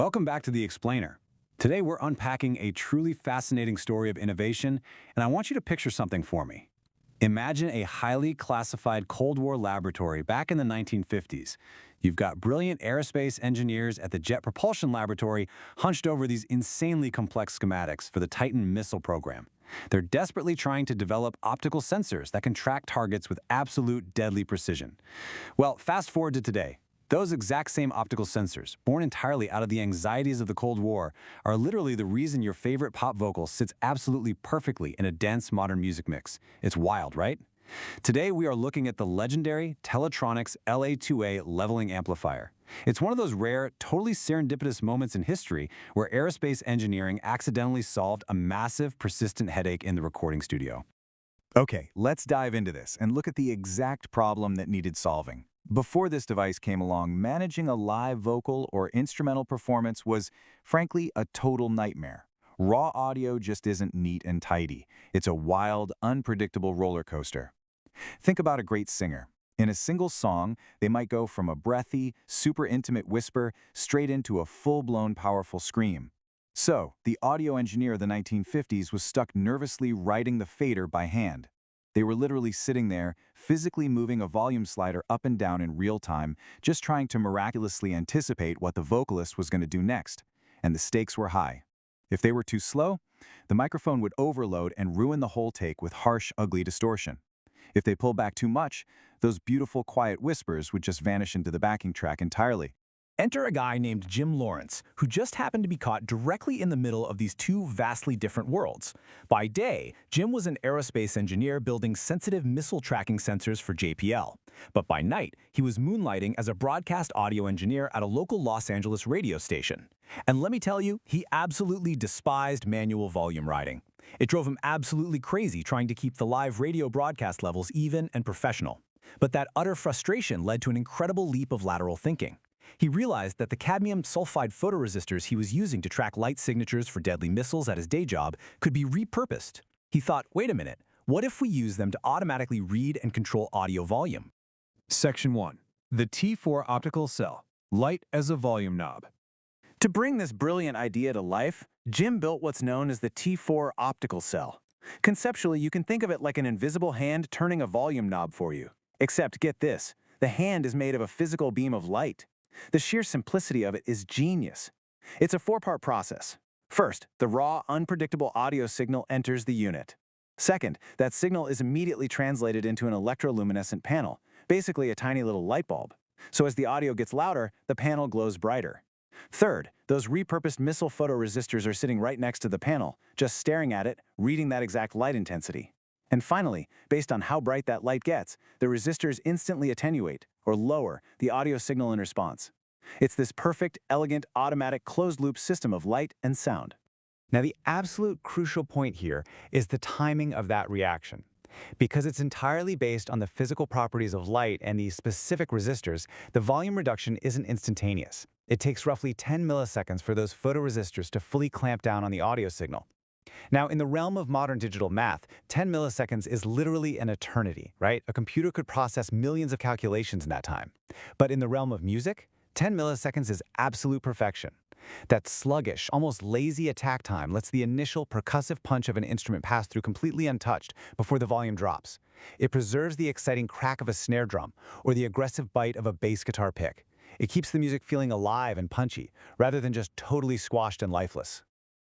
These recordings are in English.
Welcome back to The Explainer. Today we're unpacking a truly fascinating story of innovation, and I want you to picture something for me. Imagine a highly classified Cold War laboratory back in the 1950s. You've got brilliant aerospace engineers at the Jet Propulsion Laboratory hunched over these insanely complex schematics for the Titan missile program. They're desperately trying to develop optical sensors that can track targets with absolute deadly precision. Well, fast forward to today. Those exact same optical sensors, born entirely out of the anxieties of the Cold War, are literally the reason your favorite pop vocal sits absolutely perfectly in a dense modern music mix. It's wild, right? Today, we are looking at the legendary Teletronix LA-2A Leveling Amplifier. It's one of those rare, totally serendipitous moments in history where aerospace engineering accidentally solved a massive, persistent headache in the recording studio. Okay, let's dive into this and look at the exact problem that needed solving. Before this device came along, managing a live vocal or instrumental performance was, frankly, a total nightmare. Raw audio just isn't neat and tidy. It's a wild, unpredictable roller coaster. Think about a great singer. In a single song, they might go from a breathy, super intimate whisper straight into a full-blown, powerful scream. So, the audio engineer of the 1950s was stuck nervously writing the fader by hand. They were literally sitting there, physically moving a volume slider up and down in real time, just trying to miraculously anticipate what the vocalist was going to do next. And the stakes were high. If they were too slow, the microphone would overload and ruin the whole take with harsh, ugly distortion. If they pulled back too much, those beautiful, quiet whispers would just vanish into the backing track entirely. Enter a guy named Jim Lawrence, who just happened to be caught directly in the middle of these two vastly different worlds. By day, Jim was an aerospace engineer building sensitive missile tracking sensors for JPL. But by night, he was moonlighting as a broadcast audio engineer at a local Los Angeles radio station. And let me tell you, he absolutely despised manual volume riding. It drove him absolutely crazy trying to keep the live radio broadcast levels even and professional. But that utter frustration led to an incredible leap of lateral thinking. He realized that the cadmium sulfide photoresistors he was using to track light signatures for deadly missiles at his day job could be repurposed. He thought, wait a minute, what if we use them to automatically read and control audio volume? Section 1. The T4 Optical Cell, light as a volume knob. To bring this brilliant idea to life, Jim built what's known as the T4 Optical Cell. Conceptually, you can think of it like an invisible hand turning a volume knob for you. Except, get this, the hand is made of a physical beam of light. The sheer simplicity of it is genius. It's a four-part process. First, the raw, unpredictable audio signal enters the unit. Second, that signal is immediately translated into an electroluminescent panel, basically a tiny little light bulb. So as the audio gets louder, the panel glows brighter. Third, those repurposed missile photoresistors are sitting right next to the panel, just staring at it, reading that exact light intensity. And finally, based on how bright that light gets, the resistors instantly attenuate, or lower, the audio signal in response. It's this perfect, elegant, automatic, closed-loop system of light and sound. Now, the absolute crucial point here is the timing of that reaction. Because it's entirely based on the physical properties of light and these specific resistors, the volume reduction isn't instantaneous. It takes roughly 10 milliseconds for those photoresistors to fully clamp down on the audio signal. Now, in the realm of modern digital math, 10 milliseconds is literally an eternity, right? A computer could process millions of calculations in that time. But in the realm of music, 10 milliseconds is absolute perfection. That sluggish, almost lazy attack time lets the initial percussive punch of an instrument pass through completely untouched before the volume drops. It preserves the exciting crack of a snare drum or the aggressive bite of a bass guitar pick. It keeps the music feeling alive and punchy, rather than just totally squashed and lifeless.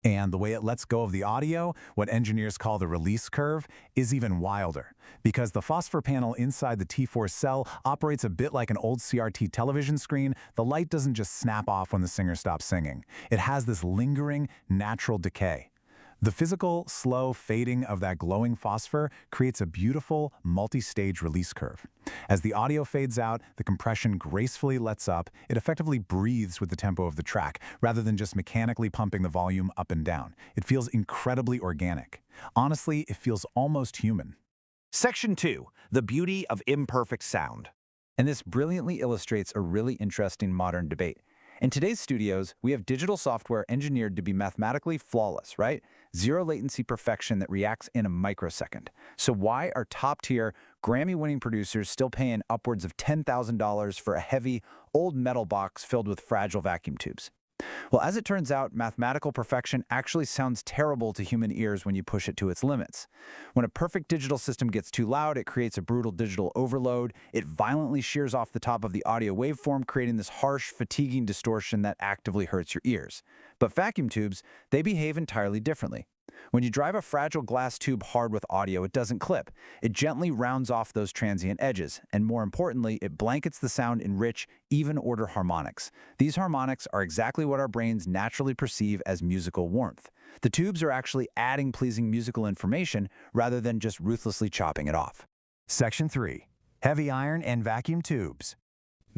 And the way it lets go of the audio, what engineers call the release curve, is even wilder. Because the phosphor panel inside the T4 cell operates a bit like an old CRT television screen, the light doesn't just snap off when the singer stops singing. It has this lingering, natural decay. The physical, slow fading of that glowing phosphor creates a beautiful, multi-stage release curve. As the audio fades out, the compression gracefully lets up. It effectively breathes with the tempo of the track, rather than just mechanically pumping the volume up and down. It feels incredibly organic. Honestly, it feels almost human. Section 2. The beauty of imperfect sound. And this brilliantly illustrates a really interesting modern debate. In today's studios, we have digital software engineered to be mathematically flawless, right? Zero latency perfection that reacts in a microsecond. So why are top-tier, Grammy-winning producers still paying upwards of $10,000 for a heavy, old metal box filled with fragile vacuum tubes? Well, as it turns out, mathematical perfection actually sounds terrible to human ears when you push it to its limits. When a perfect digital system gets too loud, it creates a brutal digital overload. It violently shears off the top of the audio waveform, creating this harsh, fatiguing distortion that actively hurts your ears. But vacuum tubes, they behave entirely differently. When you drive a fragile glass tube hard with audio, it doesn't clip. It gently rounds off those transient edges, and more importantly, it blankets the sound in rich, even-order harmonics. These harmonics are exactly what our brains naturally perceive as musical warmth. The tubes are actually adding pleasing musical information rather than just ruthlessly chopping it off. Section 3. Heavy iron and vacuum tubes.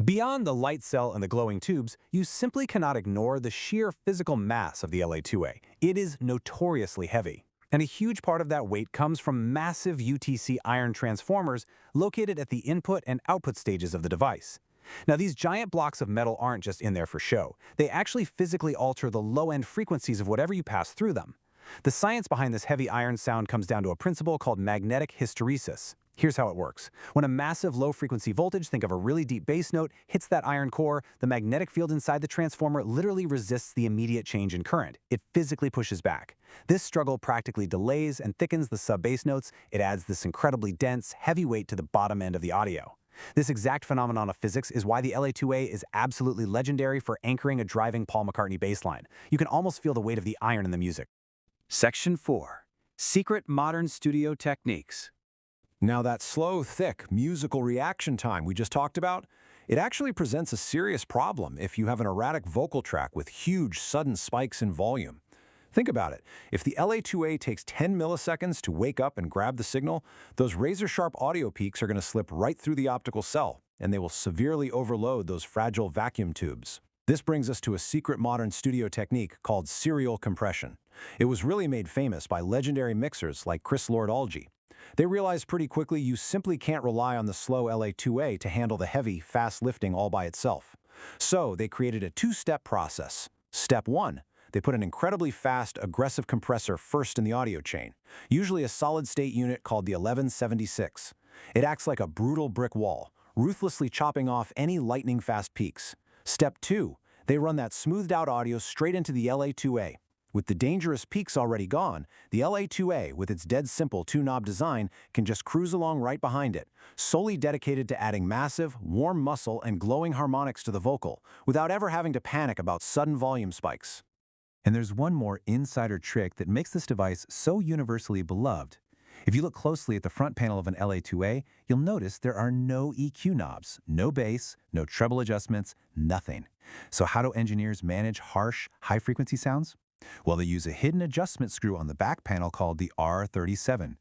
Beyond the light cell and the glowing tubes, you simply cannot ignore the sheer physical mass of the LA-2A. It is notoriously heavy. And a huge part of that weight comes from massive UTC iron transformers located at the input and output stages of the device. Now, these giant blocks of metal aren't just in there for show. They actually physically alter the low-end frequencies of whatever you pass through them. The science behind this heavy iron sound comes down to a principle called magnetic hysteresis. Here's how it works. When a massive low-frequency voltage, think of a really deep bass note, hits that iron core, the magnetic field inside the transformer literally resists the immediate change in current. It physically pushes back. This struggle practically delays and thickens the sub-bass notes. It adds this incredibly dense, heavy weight to the bottom end of the audio. This exact phenomenon of physics is why the LA-2A is absolutely legendary for anchoring a driving Paul McCartney bass line. You can almost feel the weight of the iron in the music. Section 4. Secret Modern Studio Techniques. Now that slow, thick musical reaction time we just talked about, it actually presents a serious problem if you have an erratic vocal track with huge sudden spikes in volume. Think about it. If the LA-2A takes 10 milliseconds to wake up and grab the signal, those razor-sharp audio peaks are going to slip right through the optical cell, and they will severely overload those fragile vacuum tubes. This brings us to a secret modern studio technique called serial compression. It was really made famous by legendary mixers like Chris Lord-Alge. They realized pretty quickly you simply can't rely on the slow LA-2A to handle the heavy, fast lifting all by itself. So they created a two-step process. Step 1. They put an incredibly fast, aggressive compressor first in the audio chain, usually a solid-state unit called the 1176. It acts like a brutal brick wall, ruthlessly chopping off any lightning-fast peaks. Step 2. They run that smoothed-out audio straight into the LA-2A. With the dangerous peaks already gone, the LA-2A, with its dead simple two-knob design, can just cruise along right behind it, solely dedicated to adding massive, warm muscle and glowing harmonics to the vocal, without ever having to panic about sudden volume spikes. And there's one more insider trick that makes this device so universally beloved. If you look closely at the front panel of an LA-2A, you'll notice there are no EQ knobs, no bass, no treble adjustments, nothing. So how do engineers manage harsh, high-frequency sounds? Well, they use a hidden adjustment screw on the back panel called the R37.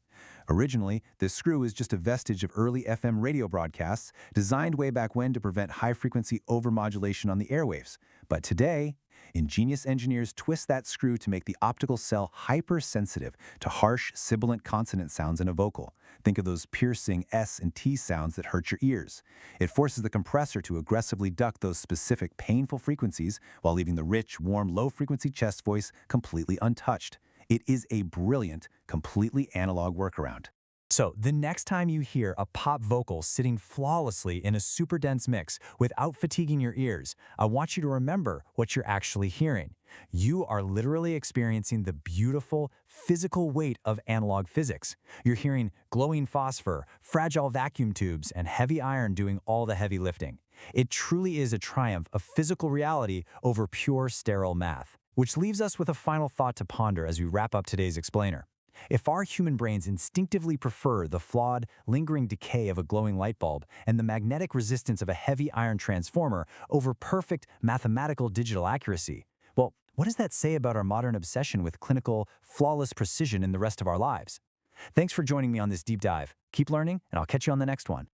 Originally, this screw is just a vestige of early FM radio broadcasts designed way back when to prevent high-frequency overmodulation on the airwaves. But today, ingenious engineers twist that screw to make the optical cell hypersensitive to harsh, sibilant consonant sounds in a vocal. Think of those piercing S and T sounds that hurt your ears. It forces the compressor to aggressively duck those specific painful frequencies while leaving the rich, warm, low-frequency chest voice completely untouched. It is a brilliant, completely analog workaround. So, the next time you hear a pop vocal sitting flawlessly in a super dense mix without fatiguing your ears, I want you to remember what you're actually hearing. You are literally experiencing the beautiful, physical weight of analog physics. You're hearing glowing phosphor, fragile vacuum tubes, and heavy iron doing all the heavy lifting. It truly is a triumph of physical reality over pure sterile math. Which leaves us with a final thought to ponder as we wrap up today's explainer. If our human brains instinctively prefer the flawed, lingering decay of a glowing light bulb and the magnetic resistance of a heavy iron transformer over perfect mathematical digital accuracy, well, what does that say about our modern obsession with clinical, flawless precision in the rest of our lives? Thanks for joining me on this deep dive. Keep learning, and I'll catch you on the next one.